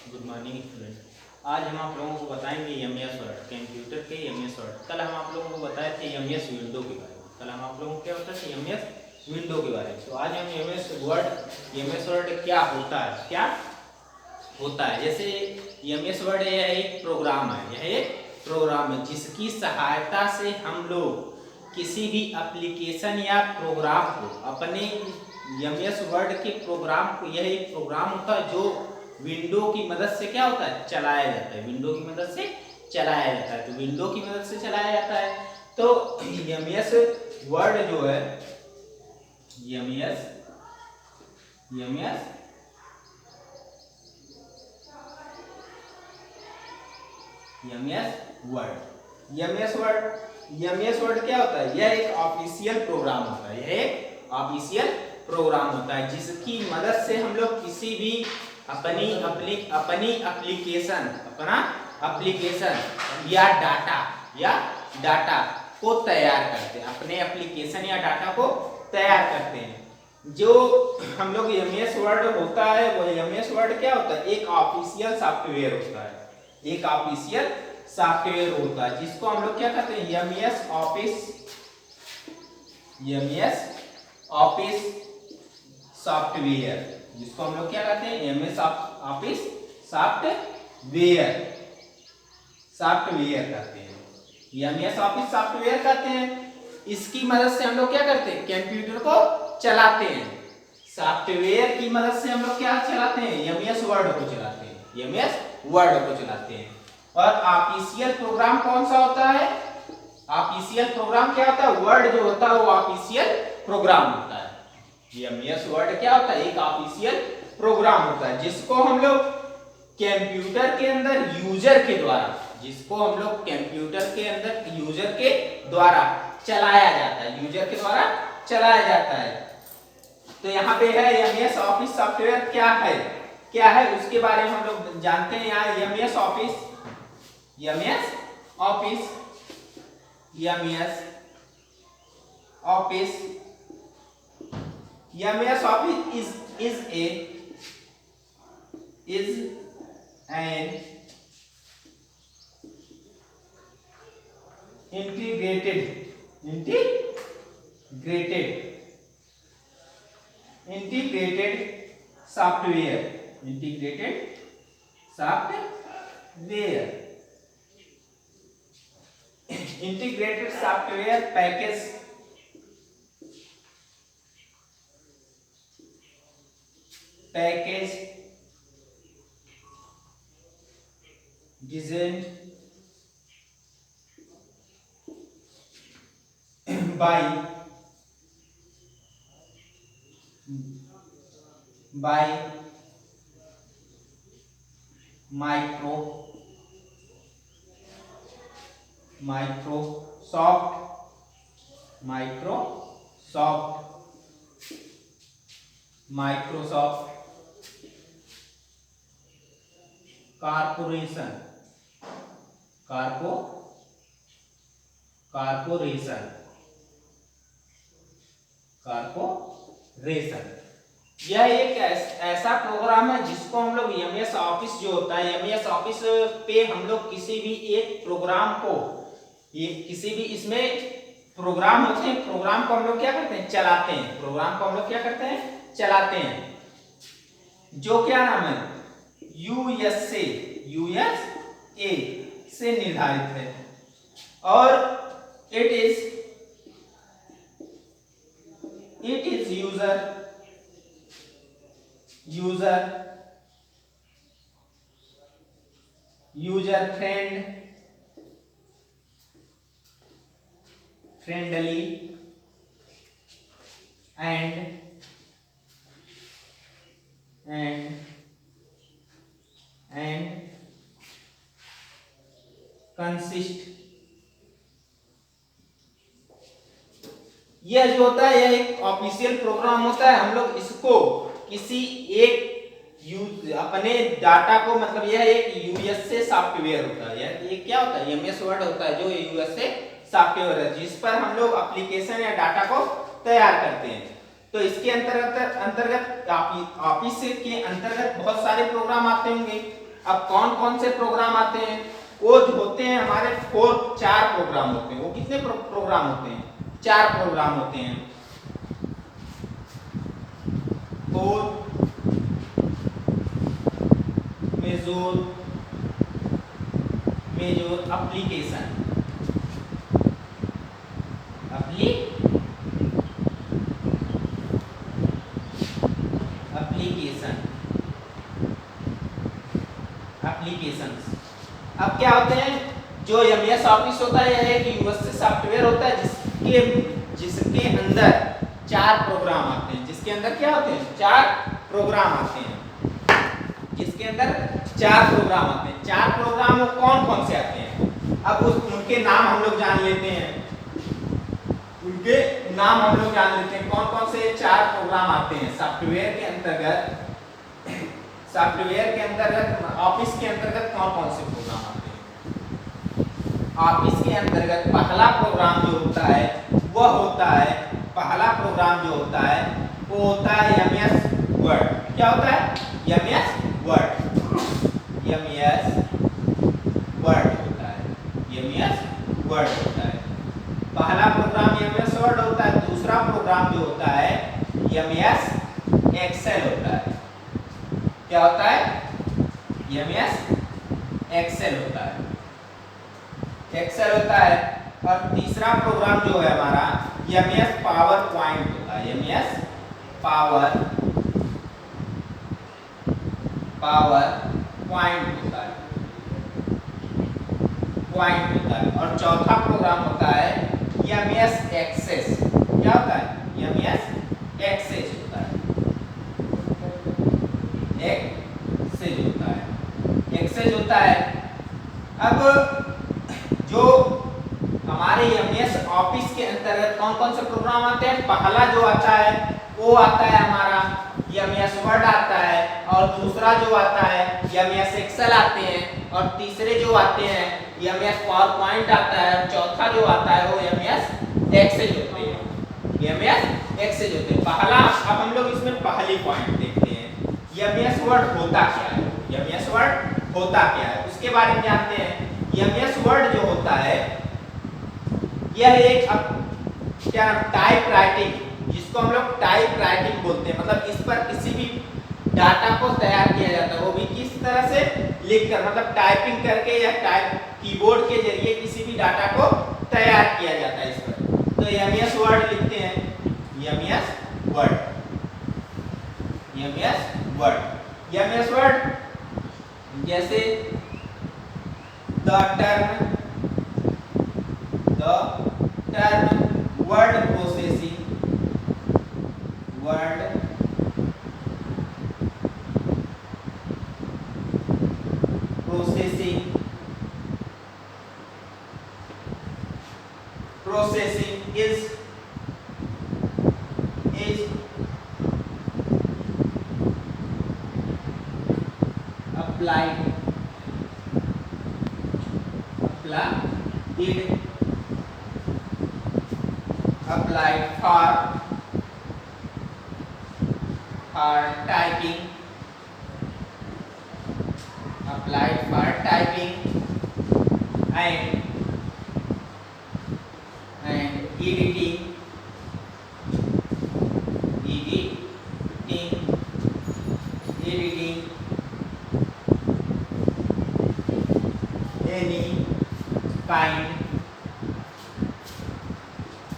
Good morning student. आज हम आप लोगों को बताएंगे एमएस वर्ड, कंप्यूटर के एमएस वर्ड। कल हम आप लोगों को बताए थे एमएस विंडो के बारे में। कल हम आप लोगों को क्या बताए थे एमएस विंडो के बारे में। तो आज हम एमएस वर्ड क्या होता है, क्या होता है। जैसे एमएस वर्ड यह एक प्रोग्राम है, यह एक प्रोग्राम है जिसकी सहायता से हम लोग किसी भी एप्लीकेशन या प्रोग्राम को अपने एमएस वर्ड के प्रोग्राम को, यह एक प्रोग्राम होता है जो विंडो की मदद से क्या होता है, चलाया जाता है। विंडो की मदद से चलाया जाता है। तो विंडो की मदद से चलाया जाता है। तो एमएस वर्ड जो है, एमएस एमएस एमएस वर्ड क्या होता है? यह एक ऑफिशियल प्रोग्राम होता है। यह एक ऑफिशियल प्रोग्राम होता है जिसकी मदद से हम लोग किसी भी अपनी एप्लीकेशन या डाटा को तैयार करते हैं। अपने एप्लीकेशन या डाटा को तैयार करते हैं। जो हम लोग एमएस वर्ड होता है, वो एमएस वर्ड क्या होता है? एक ऑफिशियल सॉफ्टवेयर होता है। एक ऑफिशियल सॉफ्टवेयर होता है जिसको हम लोग क्या कहते हैं? एमएस ऑफिस सॉफ्टवेयर, जिसको हम लोग क्या कहते हैं? एमएस ऑफिस सॉफ्टवेयर कहते हैं। एमएस ऑफिस सॉफ्टवेयर कहते हैं। इसकी मदद से हम लोग क्या करते हैं? कंप्यूटर को चलाते हैं। सॉफ्टवेयर की मदद से हम लोग क्या चलाते हैं? एमएस वर्ड को चलाते हैं। एमएस वर्ड को चलाते हैं। और ऑफिशियल प्रोग्राम कौन सा होता है? ऑफिशियल प्रोग्राम क्या होता है? वर्ड जो होता है वो ऑफिशियल प्रोग्राम होता है। एमएस वर्ड क्या होता है? एक ऑफिशियल प्रोग्राम होता है जिसको हम लोग कंप्यूटर के अंदर यूजर के द्वारा चलाया जाता है। यूजर के द्वारा चलाया जाता है। तो यहाँ पे है एमएस ऑफिस सॉफ्टवेयर क्या है उसके बारे में हम लोग जानते हैं। यहाँ MS office is an integrated software package designed by Microsoft Corporation यह एक ऐसा प्रोग्राम है जिसको हम लोग एमएस ऑफिस जो होता है, एमएस ऑफिस पे हम लोग किसी भी एक प्रोग्राम को, किसी भी इसमें प्रोग्राम होते हैं, प्रोग्राम को हम लोग क्या करते हैं? चलाते हैं। जो क्या नाम है? यूएसए से निर्धारित है। और it is user friendly and consist। यह जो होता है यह एक ऑफिशियल प्रोग्राम होता है। हम लोग इसको किसी एक अपने डाटा को, मतलब यह एक यूएसए सॉफ्टवेयर होता है। यह क्या होता है? एमएस वर्ड होता है जो यूएसए सॉफ्टवेयर है जिस पर हम लोग एप्लीकेशन या डाटा को तैयार करते हैं। तो इसके अंतर्गत ऑफिस के अंतर्गत बहुत सारे प्रोग्राम आते होंगे। अब कौन कौन से प्रोग्राम आते हैं? वो जो होते हैं हमारे चार प्रोग्राम होते हैं। वो कितने प्रोग्राम होते हैं? चार प्रोग्राम होते हैं। Major application applications. अब क्या होते हैं? जो एमएस ऑफिस होता है यह एक यूएसए सॉफ्टवेयर होता है जिसके अंदर चार प्रोग्राम आते हैं। जिसके अंदर क्या होते हैं? चार प्रोग्राम आते हैं। जिसके अंदर चार प्रोग्राम आते हैं। चार प्रोग्राम वो कौन कौन से आते हैं? अब उनके नाम हम लोग जान लेते हैं। उनके नाम हम लोग जान लेते हैं। कौन कौन से चार प्रोग्राम आते हैं सॉफ्टवेयर के अंतर्गत? सॉफ्टवेयर के अंतर्गत ऑफिस के अंतर्गत कौन कौन से प्रोग्राम आते हैं? ऑफिस के अंतर्गत पहला प्रोग्राम जो होता है वह होता है, पहला प्रोग्राम जो होता है वो होता है एमएस वर्ड। क्या होता है? MS Word. एमएस वर्ड होता है। एमएस वर्ड होता है। पहला प्रोग्राम एमएस वर्ड होता है। दूसरा प्रोग्राम जो होता है एमएस एक्सेल होता है। क्या होता है? एमएस एक्सेल होता है। एक्सेल होता है। और तीसरा प्रोग्राम जो है हमारा एमएस पावर पॉइंट होता है। एमएस पावर पॉइंट होता है। पॉइंट होता है। और चौथा प्रोग्राम होता है एमएस एक्सेस। क्या होता है? एमएस एक्सेस होता है। एक्सेस होता है। एक्सेस होता है। अब जो हमारे एमएस ऑफिस के अंतर्गत कौन कौन से प्रोग्राम आते हैं? पहला जो आता है वो आता है हमारा एमएस वर्ड आता है। और दूसरा जो आता है एमएस एक्सेल आते हैं। और तीसरे जो आते हैं एमएस पावर पॉइंट आता है। और चौथा जो आता है वो एमएस एक्सेल होते हैं। एमएस एक्सेल होते हैं। पहला अब हम लोग इसमें पहली पॉइंट देखते हैं। एमएस वर्ड होता क्या है? एमएस वर्ड होता क्या है उसके बारे में जानते हैं। एमएस वर्ड जो होता है यह एक क्या टाइप राइटिंग, जिसको हम लोग टाइप राइटिंग बोलते हैं। मतलब इस पर किसी भी डाटा को तैयार किया जाता है। वो भी किस तरह से? लिखकर, मतलब टाइपिंग करके या टाइप कीबोर्ड के जरिए किसी भी डाटा को तैयार किया जाता है इस पर। तो एमएस वर्ड लिखते हैं। MS Word. MS Word. MS Word जैसे the term word processing, word processing is applied for typing and editing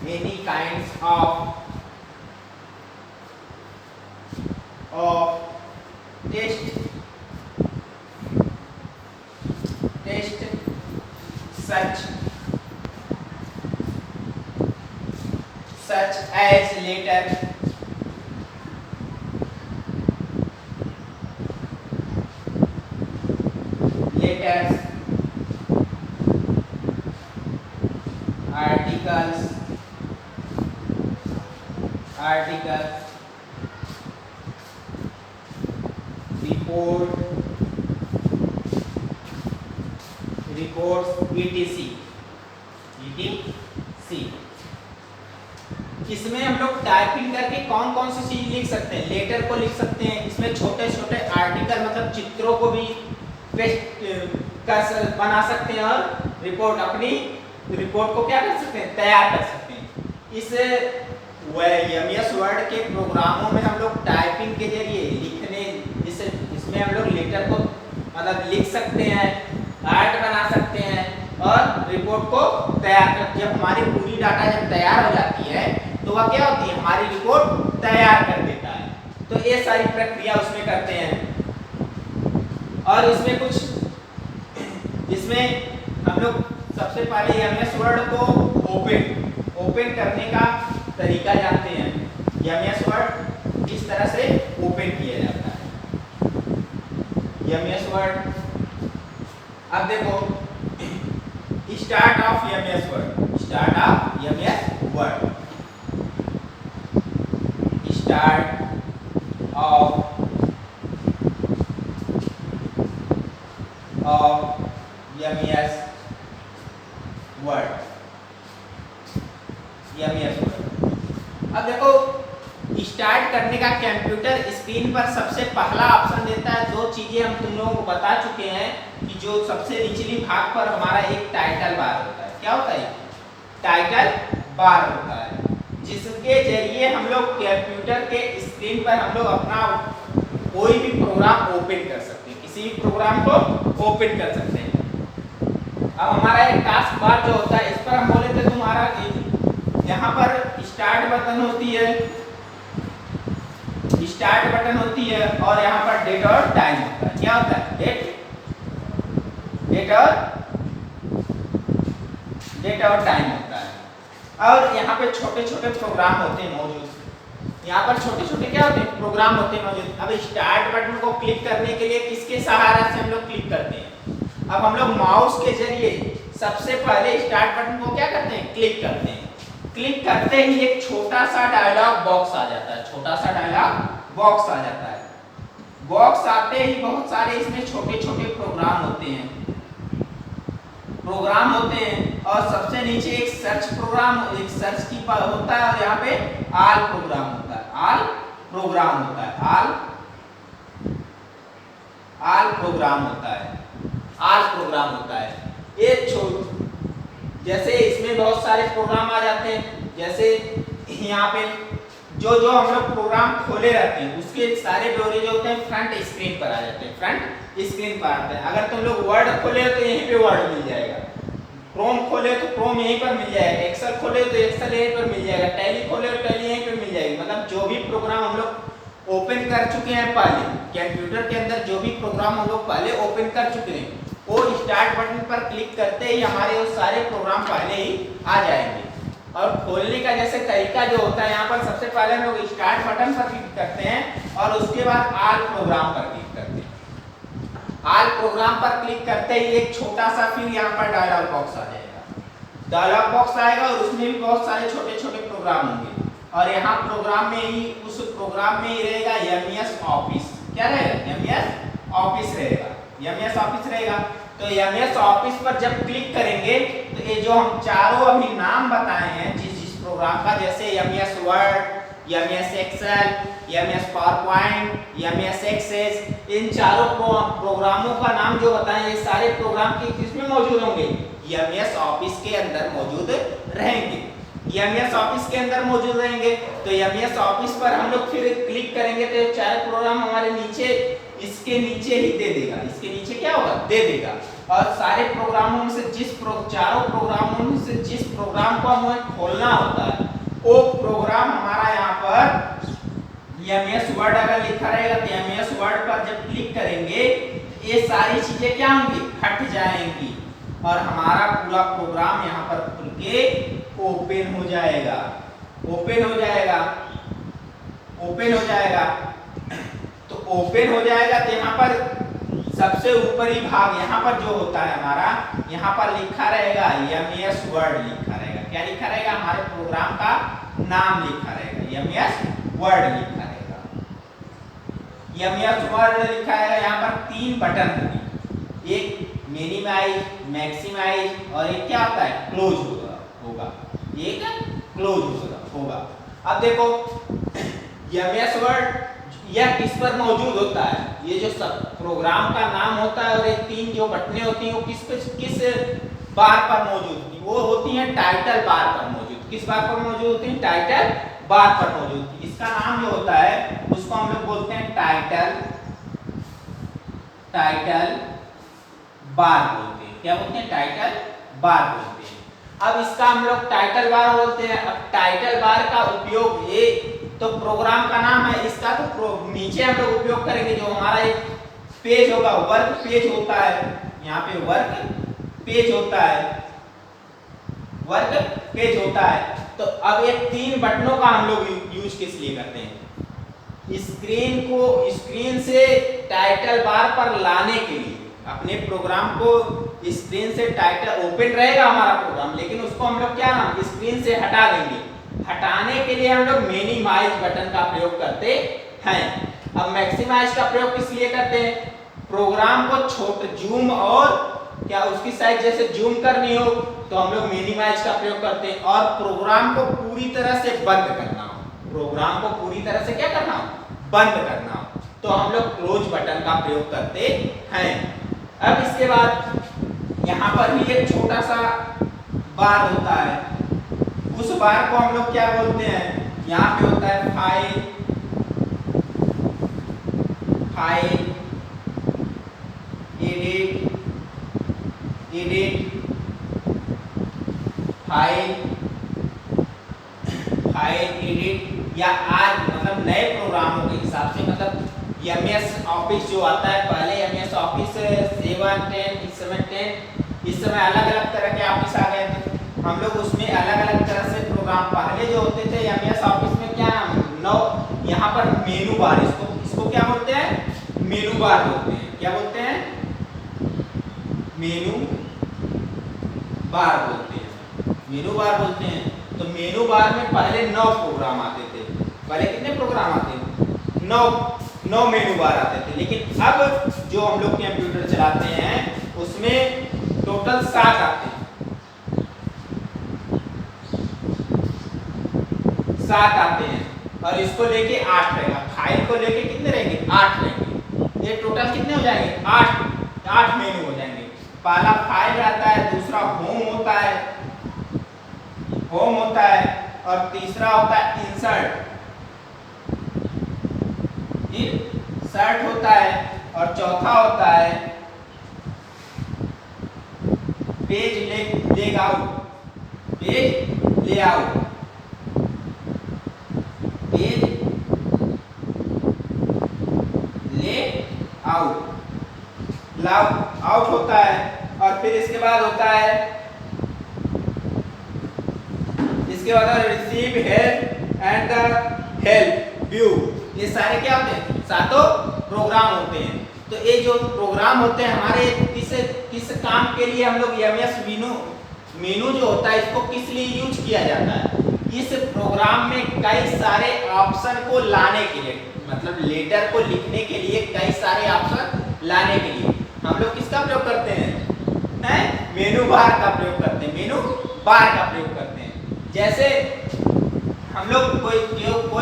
any kinds of text such as letters, articles, reports, etc. इसमें हम लोग टाइपिंग करके कौन कौन सी चीज लिख सकते हैं? लेटर को लिख सकते हैं। इसमें छोटे छोटे आर्टिकल मतलब चित्रों को भी बना सकते हैं और अपनी रिपोर्ट को क्या कर सकते हैं, तैयार कर सकते हैं। इस एमएस वर्ड के प्रोग्रामों में हम लोग टाइपिंग के जरिए लिखने, इसमें हम लोग लेटर को मतलब लिख सकते हैं, आर्ट बना सकते हैं और रिपोर्ट को तैयार कर, जब हमारी पूरी डाटा जब तैयार हो जाती है तो वह क्या होती है, हमारी रिपोर्ट तैयार कर देता है। तो ये सारी प्रक्रिया उसमें करते हैं। और इसमें हम लोग सबसे पहले एमएस वर्ड को ओपन करने का तरीका जानते हैं। एमएस वर्ड किस तरह से ओपन किया जाता है। एमएस वर्ड, अब देखो start of MS word, start of MS word, start of MS Word, MS word. अब देखो स्टार्ट करने का कंप्यूटर स्क्रीन पर सबसे पहला ऑप्शन देता है। दो चीजें हम तुम लोगों को बता चुके हैं कि जो सबसे निचली भाग पर हमारा एक टाइटल बार होता है। क्या होता है? टाइटल बार होता है, जिसके जरिए हम लोग कंप्यूटर के स्क्रीन पर हम लोग अपना कोई भी प्रोग्राम ओपन कर सकते हैं, किसी भी प्रोग्राम को ओपन कर सकते हैं। अब हमारा एक टास्क बार जो होता है, इस पर हम बोले थे तुम्हारा यहाँ पर स्टार्ट बटन होती है, स्टार्ट बटन होती है और यहाँ पर डेट और टाइम होता है। क्या होता है? डेट और टाइम होता है। और यहाँ पे छोटे छोटे प्रोग्राम होते हैं मौजूद। यहाँ पर छोटे छोटे क्या होते हैं? प्रोग्राम होते हैं मौजूद। अब स्टार्ट बटन को क्लिक करने के लिए किसके सहारा से हम लोग क्लिक करते हैं? अब हम लोग माउस के जरिए सबसे पहले स्टार्ट बटन को क्या करते हैं? क्लिक करते हैं। क्लिक करते ही एक छोटा सा डायलॉग बॉक्स आ जाता है, छोटा सा डायलॉग बॉक्स आ जाता है। बॉक्स आते ही बहुत सारे इसमें छोटे छोटे प्रोग्राम होते हैं, और सबसे नीचे एक सर्च प्रोग्राम, एक सर्च की होता है और यहाँ पे ऑल प्रोग्राम होता है, ऑल प्रोग्राम होता है, ऑल प्रोग्राम होता है, ऑल प्रोग्राम होता है। एक जैसे इसमें बहुत सारे प्रोग्राम आ जाते हैं, जैसे यहाँ पे जो हम लोग प्रोग्राम खोले रहते हैं उसके सारे ब्यौरे जो होते हैं फ्रंट स्क्रीन पर आ जाते हैं, फ्रंट स्क्रीन पर आते हैं। अगर तुम लोग वर्ड खोले तो यहीं पे वर्ड मिल जाएगा, क्रोम खोले तो क्रोम यहीं पर मिल जाएगा, एक्सेल खोले तो एक्सेल यहीं पर मिल जाएगा, टैली खोले तो टैली यहीं पर मिल जाएगी। मतलब जो भी प्रोग्राम हम लोग ओपन कर चुके हैं पहले, कंप्यूटर के अंदर जो भी प्रोग्राम हम लोग पहले ओपन कर चुके हैं, वो स्टार्ट बटन पर क्लिक करते ही हमारे वो सारे प्रोग्राम पहले ही आ जाएंगे। और खोलने का जैसे तरीका जो होता है, यहाँ पर सबसे पहले हम लोग स्टार्ट बटन पर क्लिक करते हैं और उसके बाद ऑल प्रोग्राम पर क्लिक करते हैं। ऑल प्रोग्राम पर क्लिक करते ही एक छोटा सा फिर यहाँ पर डायलॉग बॉक्स आ जाएगा, डायलॉग बॉक्स आएगा और उसमें भी बहुत सारे छोटे छोटे प्रोग्राम होंगे। और यहाँ प्रोग्राम में ही, उस प्रोग्राम में ही रहेगा एमएस ऑफिस। क्या रहेगा? एमएस ऑफिस रहेगा, एमएस ऑफिस रहेगा। तो एमएस ऑफिस पर जब क्लिक करेंगे तो ये जो हम चारों अभी नाम बताए हैं जिस प्रोग्राम का, जैसे MS Word, MS Excel, MS PowerPoint, MS Access, इन चारों प्रोग्रामों का नाम जो बताएं, ये सारे प्रोग्राम किसमें मौजूद होंगे? एमएस ऑफिस के अंदर मौजूद रहेंगे, एमएस ऑफिस के अंदर मौजूद रहेंगे। तो एमएस ऑफिस पर हम लोग फिर क्लिक करेंगे तो ये चार प्रोग्राम हमारे नीचे, इसके नीचे ही दे देगा, इसके नीचे क्या होगा? दे देगा। और सारे प्रोग्रामों में से चारों प्रोग्रामों में से जिस प्रोग्राम को हमें खोलना होता है वो प्रोग्राम हमारा यहाँ पर एमएस वर्ड अगर लिखा रहेगा तो एमएस वर्ड पर जब क्लिक करेंगे ये सारी चीजें क्या होंगी? हट जाएंगी और हमारा पूरा प्रोग्राम यहाँ पर खुल के ओपन हो जाएगा, ओपन हो जाएगा, ओपन हो जाएगा। तो ओपन हो जाएगा तो यहाँ पर सबसे ऊपरी भाग यहाँ पर जो होता है हमारा, यहाँ पर लिखा रहेगा एमएस वर्ड लिखा रहेगा। क्या लिखा रहेगा? हमारे प्रोग्राम का नाम लिखा रहेगा, एमएस वर्ड लिखा रहेगा, एमएस वर्ड लिखा है। यहाँ पर तीन बटन होंगे, एक मिनिमाइज, मैक्सिमाइज और एक क्या होता है? क्लोज होगा, एक क्लोज होगा। अब देखो एमएस वर्ड, यह किस पर मौजूद होता है, ये जो सब प्रोग्राम का नाम होता है और ये 3 जो बटनें होती हैं वो किस बार पर मौजूद होती हैं, वो होती हैं टाइटल बार पर मौजूद। किस बार पर मौजूद होती हैं, टाइटल बार पर मौजूद होती है। इसका नाम जो होता है उसको हम लोग बोलते हैं टाइटल बार बोलते हैं। क्या बोलते हैं, टाइटल बार बोलते हैं। अब इसका हम लोग टाइटल बार बोलते हैं। अब टाइटल बार का उपयोग, ये तो प्रोग्राम का नाम है, इसका तो नीचे हम लोग उपयोग करेंगे। जो हमारा एक पेज होगा, वर्क पेज होता है, यहाँ पे वर्क पेज होता है, वर्क पेज होता है। तो अब ये 3 बटनों का हम लोग यूज किस लिए करते हैं, स्क्रीन से टाइटल बार पर लाने के लिए। अपने प्रोग्राम को स्क्रीन से टाइटल ओपन रहेगा हमारा प्रोग्राम, लेकिन उसको हम लोग क्या नाम स्क्रीन से हटा देंगे। हटाने के लिए हम लोग मिनिमाइज बटन का प्रयोग करते हैं। अब मैक्सिमाइज का प्रयोग किस लिए करते हैं, प्रोग्राम को छोटा जूम और क्या उसकी साइज जैसे जूम करनी हो तो हम लोग मिनिमाइज का प्रयोग करते हैं। और प्रोग्राम को पूरी तरह से बंद करना हो, प्रोग्राम को पूरी तरह से क्या करना हो, बंद करना हो, तो हम लोग क्लोज बटन का प्रयोग करते हैं। अब इसके बाद यहाँ पर भी एक छोटा सा बार होता है, उस बार को हम लोग क्या बोलते हैं, यहाँ पे होता है फाइल एडिट फाइल एडिट, या आज मतलब नए प्रोग्रामों के हिसाब से, मतलब MS ऑफिस जो आता है, पहले MS ऑफिस 7, 10, इस समय 10, इस समय अलग अलग तरह के ऑफिस आ गए थे। हम लोग उसमें अलग अलग तरह से प्रोग्राम, पहले जो होते थे MS ऑफिस में क्या नाम, यहाँ पर मेनू बार, इसको क्या बोलते हैं, मेनू बार बोलते हैं। क्या बोलते हैं, मेनू बार बोलते हैं, मेनू बार बोलते हैं। तो मेनू बार में पहले 9 प्रोग्राम आते थे। पहले कितने प्रोग्राम आते थे, 9 मेनू बार आते थे। लेकिन अब जो हम लोग कंप्यूटर चलाते हैं उसमें टोटल 7 आते हैं, 7 आते हैं। और इसको लेके 8 रहेगा, फाइल को लेके कितने रहेंगे, 8 रहेंगे। ये टोटल कितने हो जाएंगे, 8 मेनू हो जाएंगे। पहला फाइल रहता है, दूसरा होम होता है, और तीसरा होता है इंसर्ट होता है, और चौथा होता है पेज लेआउट, आउट होता है। और फिर इसके बाद होता है, receive help and the help view. ये सारे क्या होते हैं, सातों प्रोग्राम होते हैं। तो ये जो प्रोग्राम होते हैं हमारे किस काम के लिए हम लोग MS मेनू जो होता है इसको किस लिए यूज किया जाता है, इस प्रोग्राम में कई सारे ऑप्शन को लाने के लिए, मतलब लेटर को लिखने के लिए कई सारे ऑप्शन लाने के लिए हम लोग किसका प्रयोग करते हैं, मेनू बार का प्रयोग करते हैं, मेनू बार का प्रयोग करते हैं। जैसे हम लोग कोई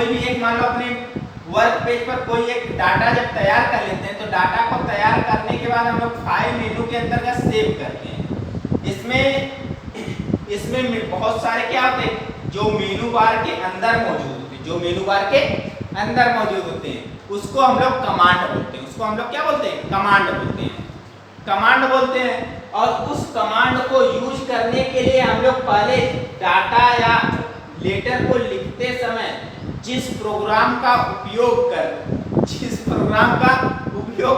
भी एक, मान लो अपने वर्क पेज पर कोई एक डाटा जब तैयार कर लेते हैं, तो डाटा को तैयार करने के बाद हम लोग फाइल मेनू के अंतर्गत सेव करते हैं। इसमें बहुत सारे क्या होते हैं, जो मेनू बार के अंदर मौजूद होते हैं, उसको हम लोग कमांड बोलते हैं। उसको हम लोग क्या बोलते हैं, कमांड बोलते हैं। और उस कमांड को यूज करने के लिए हम लोग पहले डाटा या लेटर को लिखते समय जिस प्रोग्राम का उपयोग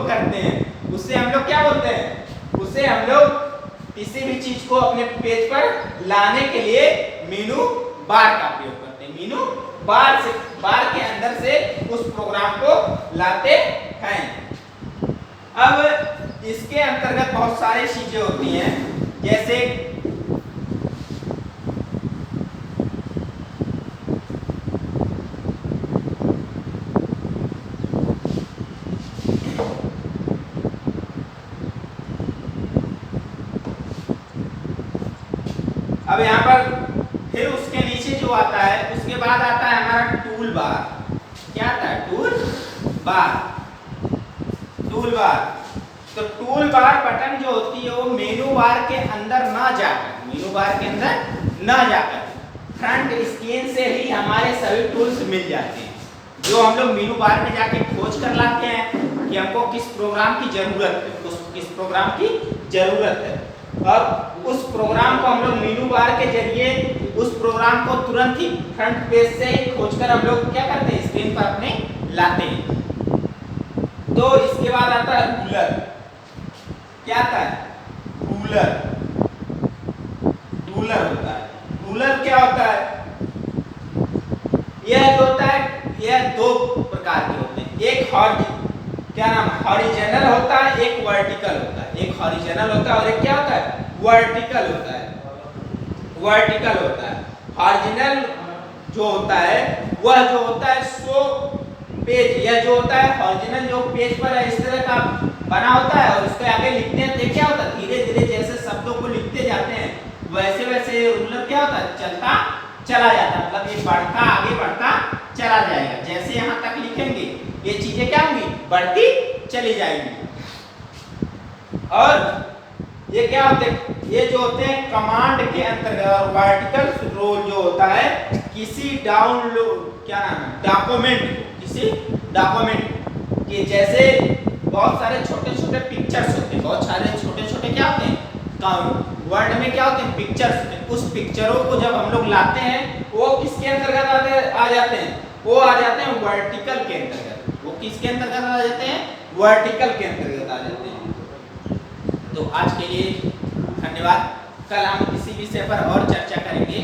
करते हैं उसे हम लोग क्या बोलते हैं, उसे हम लोग किसी भी चीज को अपने पेज पर लाने के लिए मेनू बार का प्रयोग करते हैं। मेनू बार के अंदर से उस प्रोग्राम को लाते हैं। अब इसके अंतर्गत बहुत सारी चीजें होती हैं, जैसे अब यहाँ पर फिर उसके नीचे जो आता है, उसके बाद आता है हमारा टूल बार। क्या आता है, टूल बार, टूल बार। तो टूल बार बटन जो होती है वो मेनू बार के अंदर ना जाकर फ्रंट स्क्रीन से ही हमारे सभी टूल्स मिल जाते हैं, जो हम लोग मेनू बार में जाके खोज कर लाते हैं कि हमको किस प्रोग्राम की जरूरत है, और उस प्रोग्राम को हम लोग मेनू बार के जरिए उस प्रोग्राम को तुरंत ही फ्रंट पेज से ही खोजकर हम लोग क्या करते हैं, स्क्रीन पर अपने लाते हैं। तो इसके बाद आता है रूलर। क्या आता है? रूलर होता है। रूलर क्या होता है? यह जो होता है, यह दो प्रकार के होते हैं। एक हॉरिजॉन्टल होता है, एक वर्टिकल होता है। एक हॉरिजॉन्टल होता है और एक क्या होता है, वर्टिकल होता है। हॉरिजॉन्टल जो होता है वह जो होता है शो पेज, यह जो होता है हॉरिजॉन्टल जो पेज पर है इस तरह का बना होता है, और इसके आगे लिखते हैं तो क्या होता है, धीरे धीरे जैसे शब्दों को लिखते जाते हैं वैसे वैसे रूलर क्या होता है, चलता चला जाता है। मतलब ये आगे बढ़ता चला जाएगा। जैसे यहाँ तक लिखेंगे ये चीजें क्या होंगी, बढ़ती चली जाएंगी। और ये क्या होते हैं, ये जो होते हैं कमांड के अंतर्गत। वर्टिकल रोल जो होता है किसी डॉक्यूमेंट के जैसे बहुत सारे छोटे छोटे पिक्चर्स होते हैं, बहुत सारे छोटे छोटे क्या होते हैं, वर्ड में क्या होते हैं, पिक्चर्स होते हैं। उस पिक्चरों को जब हम लोग लाते हैं वो किसके अंतर्गत आ जाते हैं, वो आ जाते हैं वर्टिकल के अंतर्गत। वो किसके अंतर्गत आ जाते हैं, वर्टिकल के अंतर्गत आ जाते हैं। तो आज के लिए धन्यवाद। कल हम किसी विषय पर और चर्चा करेंगे।